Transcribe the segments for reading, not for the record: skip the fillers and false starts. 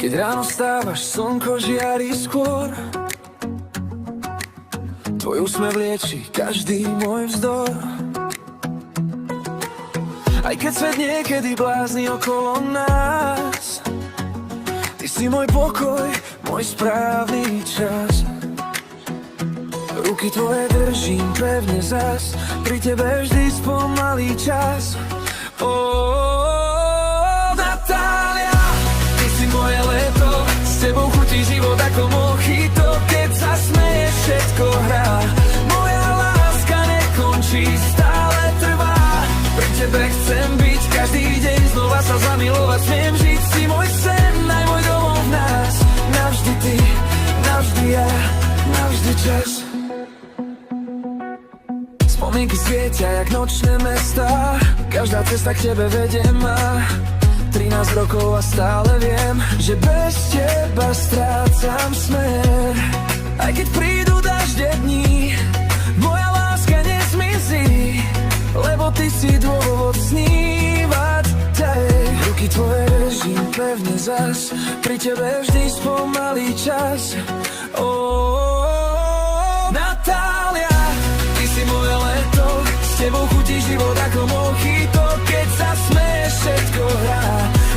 Keď ráno stávaš, slnko žiari skôr. Tvoj úsmev lieči každý môj vzdor. Aj keď svet niekedy blázni okolo nás, ty si môj pokoj, môj správny čas. Ruky tvoje držím pevne zas, pri tebe vždy spomalý čas. Natália, ty si moje leto, s tebou chutí život ako mojito. Keď sa smeješ, všetko hrá, moja láska nekončí, stále trvá. Pri tebe chcem byť každý deň, znova sa zamilovať smiem žiť. Si môj sen, aj môj domov v nás, navždy ty, navždy ja, navždy čas. Spomienky svietia jak nočné mestá, každá cesta k tebe vedie ma. 13 rokov a stále viem, že bez teba strácam smer. Aj keď prídu dažde dní, moja láska nezmizí, lebo ty si dôvod snívať. Ruky tvoje držím pevne zas, pri tebe vždy spomalý čas. Natália, ty si moje leto, s tebou chutí život ako mojito. Keď sa smeješ, všetko hrá,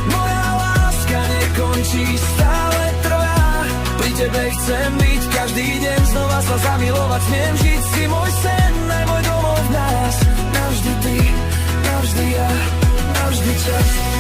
moja láska nekončí, stále trvá. Pri tebe chcem byť každý deň, znova sa zamilovať smiem žiť. Si môj sen, aj môj domov v nás, navždy ty, navždy ja, navždy čas.